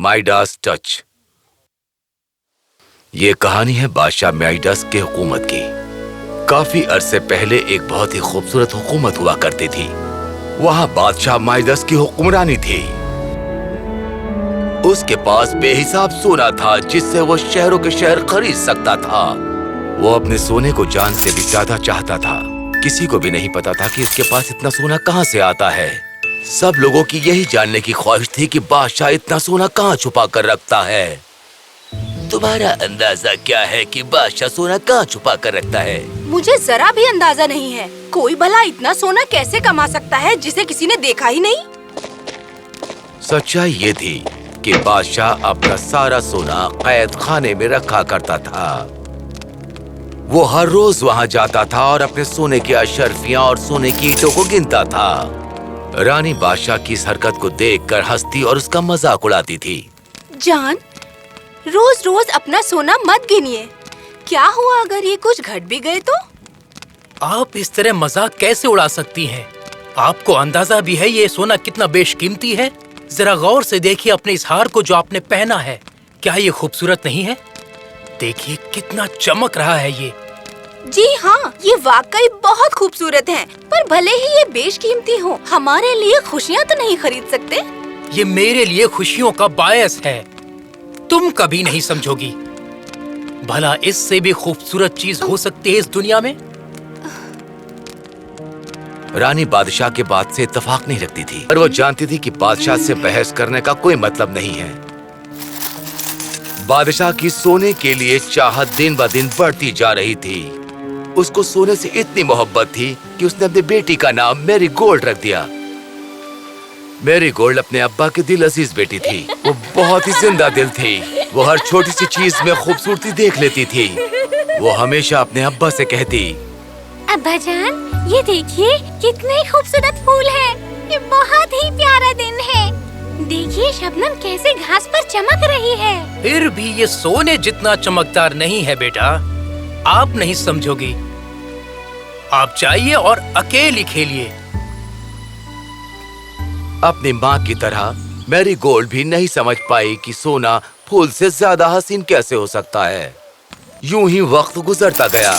Midas touch. ये कहानी है बादशाह माइडास के हुकूमत की। काफी अरसे पहले एक बहुत ही खूबसूरत हुकूमत हुआ करती थी। वहाँ बादशाह माइडास की हुक्मरानी थी। उसके पास बेहिसाब सोना था जिससे वो शहरों के शहर खरीद सकता था। वो अपने सोने को जान से भी ज्यादा चाहता था। किसी को भी नहीं पता था कि उसके पास इतना सोना कहाँ से आता है। सब लोगों की यही जानने की ख्वाहिश थी कि बादशाह इतना सोना कहाँ छुपा कर रखता है। तुम्हारा अंदाजा क्या है कि बादशाह सोना कहाँ छुपा कर रखता है? मुझे जरा भी अंदाजा नहीं है। कोई भला इतना सोना कैसे कमा सकता है जिसे किसी ने देखा ही नहीं? सच्चाई ये थी कि बादशाह अपना सारा सोना कैद खाने में रखा करता था। वो हर रोज वहाँ जाता था और अपने सोने की अशर्फियाँ और सोने की ईंटों को गिनता था। रानी बादशाह की इस हरकत को देखकर हंसती और उसका मजाक उड़ाती थी। जान, रोज रोज अपना सोना मत गिनिए। क्या हुआ अगर ये कुछ घट भी गए तो? आप इस तरह मजाक कैसे उड़ा सकती हैं? आपको अंदाजा भी है ये सोना कितना बेशकीमती है? जरा गौर से देखिए अपने इस हार को जो आपने पहना है। क्या ये खूबसूरत नहीं है? देखिए कितना चमक रहा है ये। जी हाँ, ये वाकई बहुत खूबसूरत है। पर भले ही ये बेशकीमती हो, हमारे लिए खुशियाँ तो नहीं खरीद सकते। ये मेरे लिए खुशियों का बायस है। तुम कभी नहीं समझोगी। भला इससे भी खूबसूरत चीज हो सकती है इस दुनिया में? रानी बादशाह के बात से इत्तेफाक नहीं रखती थी, पर वो जानती थी कि बादशाह से बहस करने का कोई मतलब नहीं है। बादशाह की सोने के लिए चाहत दिन ब दिन बढ़ती जा रही थी। उसको सोने से इतनी मोहब्बत थी कि उसने अपनी बेटी का नाम मैरी गोल्ड रख दिया। मैरी गोल्ड अपने अब्बा की दिल अजीज बेटी थी। वो बहुत ही जिंदा दिल थी। वो हर छोटी सी चीज में खूबसूरती देख लेती थी। वो हमेशा अपने अब्बा से कहती, अब्बा जान, ये देखिए कितने खूबसूरत फूल हैं। ये बहुत ही प्यारा दिन है। देखिए शबनम कैसे घास पर चमक रही है। फिर भी ये सोने जितना चमकदार नहीं है बेटा। आप नहीं समझोगी। आप जाइए और अकेली खेलिए। अपनी माँ की तरह मैरी गोल्ड भी नहीं समझ पाई कि सोना फूल से ज्यादा हसीन कैसे हो सकता है। यूं ही वक्त गुजरता गया।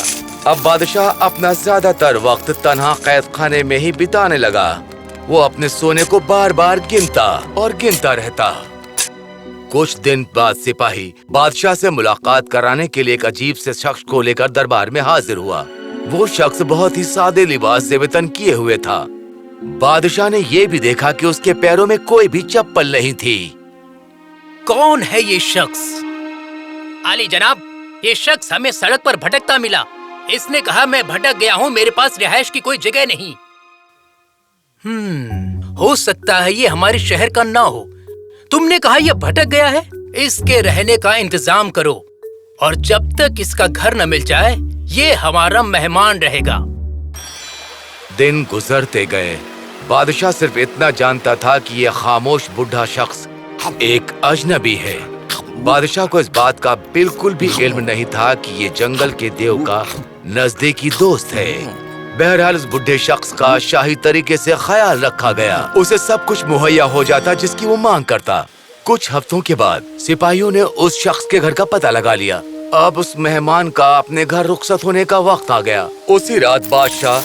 अब बादशाह अपना ज्यादातर वक्त तन्हा कैद खाने में ही बिताने लगा। वो अपने सोने को बार बार गिनता और गिनता रहता। कुछ दिन बाद सिपाही बादशाह से मुलाकात कराने के लिए एक अजीब से शख्स को लेकर दरबार में हाजिर हुआ। वो शख्स बहुत ही सादे लिबास से वेतन किए हुए था। बादशाह ने ये भी देखा कि उसके पैरों में कोई भी चप्पल नहीं थी। कौन है ये शख्स? आली जनाब, ये शख्स हमें सड़क पर भटकता मिला। इसने कहा मैं भटक गया हूँ, मेरे पास रिहाइश की कोई जगह नहीं। हो सकता है ये हमारे शहर का ना हो। तुमने कहा ये भटक गया है। इसके रहने का इंतजाम करो और जब तक इसका घर न मिल जाए ये हमारा मेहमान रहेगा। दिन गुजरते गए। बादशाह सिर्फ इतना जानता था कि ये खामोश बूढ़ा शख्स एक अजनबी है। बादशाह को इस बात का बिल्कुल भी इल्म नहीं था कि ये जंगल के देव का नजदीकी दोस्त है। बहरहाल उस बुढ़े शख्स का शाही तरीके से ख्याल रखा गया। उसे सब कुछ मुहैया हो जाता जिसकी वो मांग करता। कुछ हफ्तों के बाद सिपाहियों ने उस शख्स के घर का पता लगा लिया। अब उस मेहमान का अपने घर रुखसत होने का वक्त आ गया। उसी रात बादशाह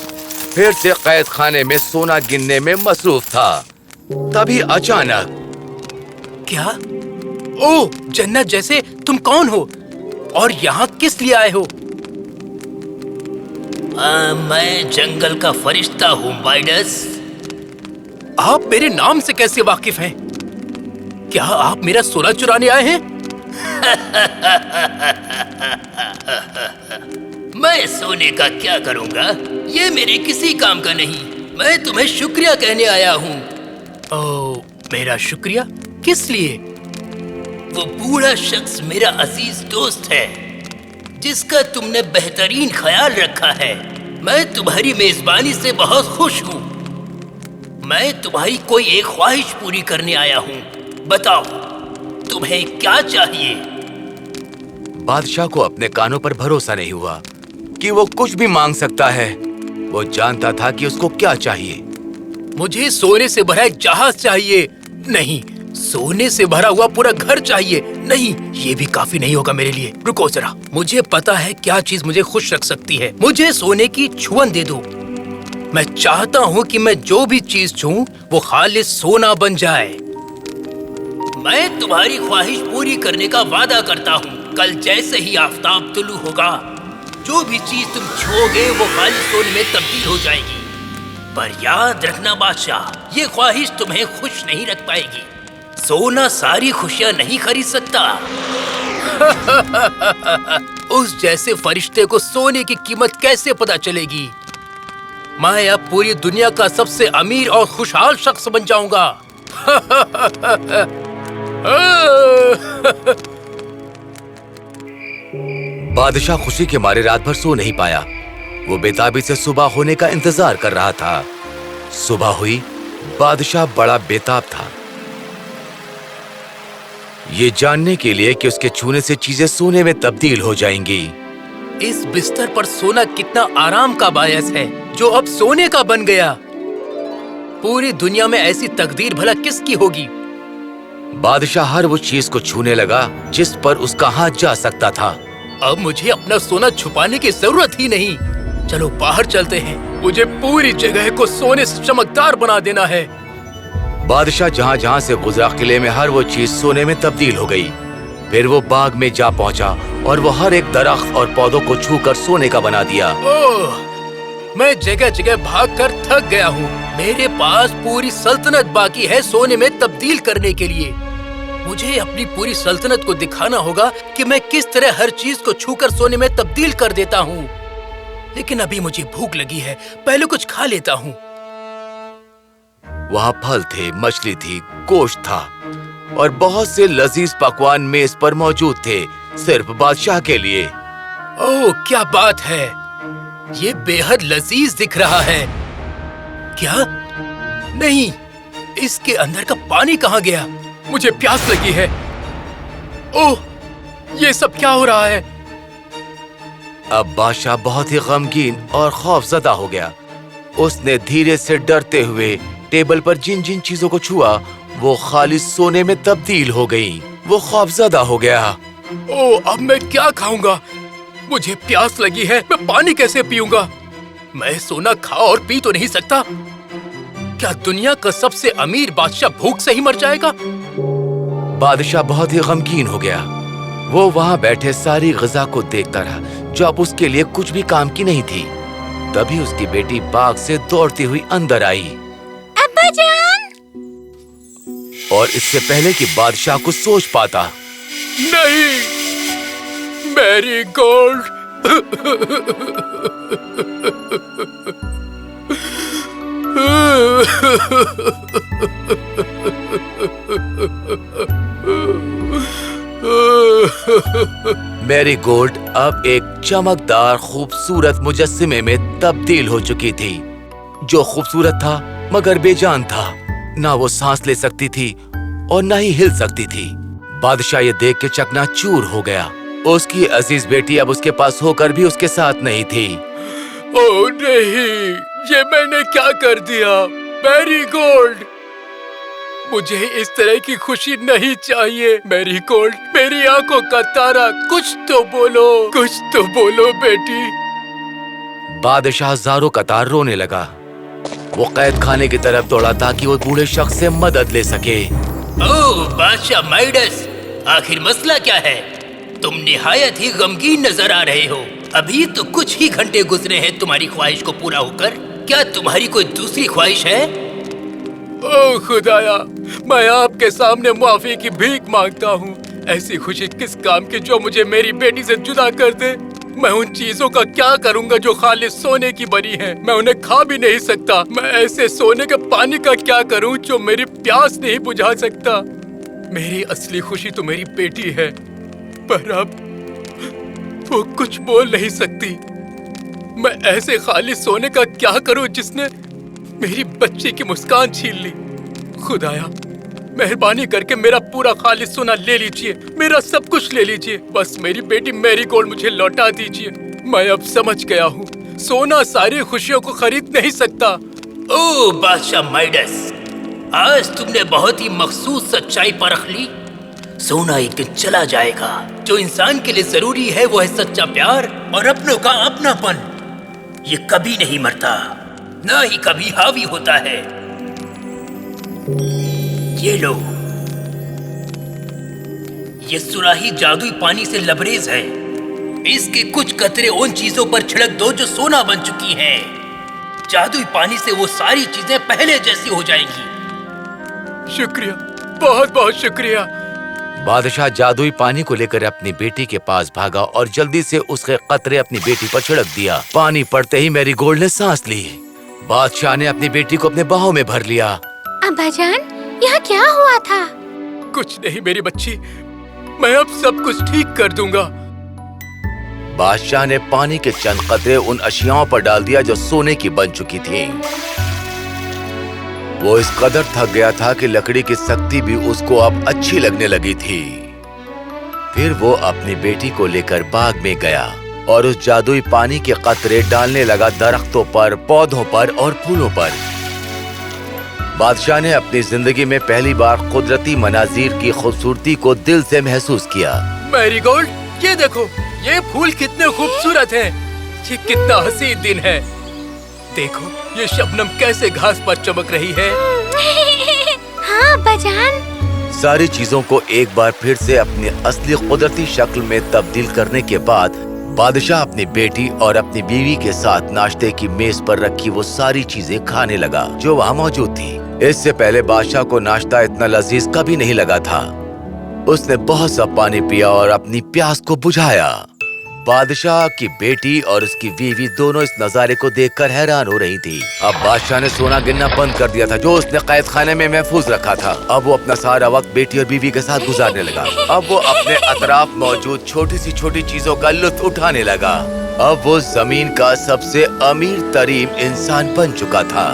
फिर से कैद खाने में सोना गिनने में मसरूफ था। तभी अचानक, क्या? ओह जन्नत जैसे, तुम कौन हो और यहाँ किस लिए आए हो? मैं जंगल का फरिश्ता हूँ माइडस। आप मेरे नाम से कैसे वाकिफ हैं? क्या आप मेरा सोना चुराने आए हैं? मैं सोने का क्या करूँगा? ये मेरे किसी काम का नहीं। मैं तुम्हें शुक्रिया कहने आया हूँ। ओह, मेरा शुक्रिया? किस लिए? वो बूढ़ा शख्स मेरा अजीज दोस्त है जिसका तुमने बेहतरीन ख्याल रखा है। मैं तुम्हारी मेजबानी से बहुत खुश हूँ। मैं तुम्हारी कोई एक ख्वाहिश पूरी करने आया हूँ। बताओ तुम्हें क्या चाहिए? बादशाह को अपने कानों पर भरोसा नहीं हुआ कि वो कुछ भी मांग सकता है। वो जानता था कि उसको क्या चाहिए। मुझे सोने से भरा एक जहाज चाहिए। नहीं, सोने से भरा हुआ पूरा घर चाहिए। नहीं, ये भी काफी नहीं होगा मेरे लिए। रुको जरा, मुझे पता है क्या चीज मुझे खुश रख सकती है। मुझे सोने की छुअन दे दो। मैं चाहता हूँ कि मैं जो भी चीज छूऊं वो खालिस सोना बन जाए। मैं तुम्हारी ख्वाहिश पूरी करने का वादा करता हूँ। कल जैसे ही आफताब तुलू होगा, जो भी चीज तुम छुओगे वो खालिस सोने में तब्दील हो जाएगी। पर याद रखना बादशाह, ये ख्वाहिश तुम्हें खुश नहीं रख पाएगी। सोना सारी खुशियाँ नहीं खरीद सकता। उस जैसे फरिश्ते को सोने की कीमत कैसे पता चलेगी? मैं अब पूरी दुनिया का सबसे अमीर और खुशहाल शख्स बन जाऊंगा। बादशाह खुशी के मारे रात भर सो नहीं पाया। वो बेताबी से सुबह होने का इंतजार कर रहा था। सुबह हुई, बादशाह बड़ा बेताब था, ये जानने के लिए कि उसके छूने से चीजें सोने में तब्दील हो जाएंगी। इस बिस्तर पर सोना कितना आराम का बायस है, जो अब सोने का बन गया। पूरी दुनिया में ऐसी तकदीर भला किसकी होगी? बादशाह हर वो चीज को छूने लगा जिस पर उसका हाथ जा सकता था। अब मुझे अपना सोना छुपाने की जरूरत ही नहीं। चलो बाहर चलते हैं। मुझे पूरी जगह को सोने से चमकदार बना देना है। बादशाह जहाँ जहाँ से गुजरा, किले में हर वो चीज सोने में तब्दील हो गई। फिर वो बाग में जा पहुँचा और वो हर एक दरख्त और पौधों को छूकर सोने का बना दिया। ओह, मैं जगह जगह भागकर थक गया हूँ। मेरे पास पूरी सल्तनत बाकी है सोने में तब्दील करने के लिए। मुझे अपनी पूरी सल्तनत को दिखाना होगा कि मैं किस तरह हर चीज को छूकर सोने में तब्दील कर देता हूँ। लेकिन अभी मुझे भूख लगी है, पहले कुछ खा लेता हूँ। वहाँ फल थे, मछली थी, गोश्त था और बहुत से लजीज पकवान मेज पर मौजूद थे, सिर्फ बादशाह के लिए। ओह, क्या बात है! ये बेहद लजीज दिख रहा है। क्या? नहीं, इसके अंदर का पानी कहाँ गया? मुझे प्यास लगी है। ओह, ये सब क्या हो रहा है? अब बादशाह बहुत ही गमगीन और खौफजदा हो गया। उसने धीरे से डरते हुए टेबल पर जिन जिन चीजों को छुआ वो खालिस सोने में तब्दील हो गईं। वो खौफजदा हो गया। ओह, अब मैं क्या खाऊंगा? मुझे प्यास लगी है, मैं पानी कैसे पीऊंगा? मैं सोना खा और पी तो नहीं सकता। क्या दुनिया का सबसे अमीर बादशाह भूख से ही मर जाएगा? बादशाह बहुत ही गमगीन हो गया। वो वहाँ बैठे सारी ग़िज़ा को देखता रहा जो अब उसके लिए कुछ भी काम की नहीं थी। तभी उसकी बेटी बाग से दौड़ती हुई अंदर आई। अब्बा जान! और इससे पहले कि बादशाह कुछ सोच पाता, नहीं, मेरी गोल्ड! मैरी गोल्ड अब एक चमकदार खूबसूरत मुजस्सिमे में तब्दील हो चुकी थी, जो खूबसूरत था मगर बेजान था। ना वो सांस ले सकती थी और ना ही हिल सकती थी। बादशाह ये देख के चकनाचूर हो गया। उसकी अजीज बेटी अब उसके पास होकर भी उसके साथ नहीं थी। ओह नहीं, ये मैंने क्या कर दिया? मैरी गोल्ड, मुझे इस तरह की खुशी नहीं चाहिए। मैरी गोल्ड, मेरी आंखों का तारा, कुछ तो बोलो, कुछ तो बोलो बेटी। बादशाह ज़ारो कतार रोने लगा। वो कैद खाने की तरफ दौड़ा ताकि वो बूढ़े शख्स से मदद ले सके। ओह बादशाह माइडस, आखिर मसला क्या है? तुम निहायत ही गमगीन नजर आ रहे हो। अभी तो कुछ ही घंटे गुजरे हैं तुम्हारी ख्वाहिश को पूरा होकर। क्या तुम्हारी कोई दूसरी ख्वाहिश है? ओह खुदाया, मैं आपके सामने माफी की भीख मांगता हूँ। ऐसी खुशी किस काम की जो मुझे मेरी बेटी से जुदा कर दे। मैं उन चीजों का क्या करूँगा जो खालिस सोने की बनी है? मैं उन्हें खा भी नहीं सकता। मैं ऐसे सोने के पानी का क्या करूँ जो मेरी प्यास नहीं बुझा सकता? मेरी असली खुशी तो मेरी बेटी है, पर अब वो कुछ बोल नहीं सकती। मैं ऐसे खालिस सोने का क्या करूँ जिसने मेरी बच्ची की मुस्कान छीन ली। खुदाया, मेहरबानी करके मेरा पूरा खालिस सोना ले लीजिए, मेरा सब कुछ ले लीजिए। बस मेरी बेटी मैरी गोल्ड मुझे लौटा दीजिए। मैं अब समझ गया हूँ, सोना सारी खुशियों को खरीद नहीं सकता। ओह बादशाह माइडस, आज तुमने बहुत ही मखसूस सच्चाई परख ली। सोना एक दिन चला जाएगा। जो इंसान के लिए जरूरी है वो है सच्चा प्यार और अपनों का अपनापन। ये कभी नहीं मरता, ना ही कभी हावी होता है। ये लो, ये सुराही जादुई पानी से लबरेज है। इसके कुछ कतरे उन चीजों पर छिड़क दो जो सोना बन चुकी हैं। जादुई पानी से वो सारी चीजें पहले जैसी हो जाएंगी। शुक्रिया, बहुत बहुत शुक्रिया। बादशाह जादुई पानी को लेकर अपनी बेटी के पास भागा और जल्दी से उसके कतरे अपनी बेटी पर छिड़क दिया। पानी पड़ते ही मैरीगोल्ड ने सांस ली। बादशाह ने अपनी बेटी को अपने बाहों में भर लिया। अब्बाजान, यहाँ क्या हुआ था? कुछ नहीं मेरी बच्ची, मैं अब सब कुछ ठीक कर दूंगा। बादशाह ने पानी के चंद कतरे उन अशियाओं पर डाल दिया जो सोने की बन चुकी थीं। वो इस कदर थक गया था कि लकड़ी की सख्ती भी उसको अब अच्छी लगने लगी थी। फिर वो अपनी बेटी को लेकर बाग में गया और उस जादुई पानी के कतरे डालने लगा दरख्तों पर, पौधों पर और फूलों पर। बादशाह ने अपनी जिंदगी में पहली बार कुदरती मनाजीर की खूबसूरती को दिल से महसूस किया। मैरीगोल्ड, ये देखो, ये फूल कितने खूबसूरत हैं। ये कितना हसीन दिन है। देखो, ये शबनम कैसे घास पर चमक रही है। हाँ अब्बाजान। सारी चीजों को एक बार फिर से अपनी असली कुदरती शक्ल में तब्दील करने के बाद बादशाह अपनी बेटी और अपनी बीवी के साथ नाश्ते की मेज पर रखी वो सारी चीजें खाने लगा जो वहाँ मौजूद थी। इससे पहले बादशाह को नाश्ता इतना लजीज कभी नहीं लगा था। उसने बहुत सा पानी पिया और अपनी प्यास को बुझाया। बादशाह की बेटी और उसकी बीवी दोनों इस नजारे को देखकर हैरान हो रही थी। अब बादशाह ने सोना गिनना बंद कर दिया था जो उसने कैद खाने में महफूज रखा था। अब वो अपना सारा वक्त बेटी और बीवी के साथ गुजारने लगा। अब वो अपने अतराफ मौजूद छोटी सी छोटी चीजों का लुत्फ उठाने लगा। अब वो जमीन का सबसे अमीर तरीन इंसान बन चुका था।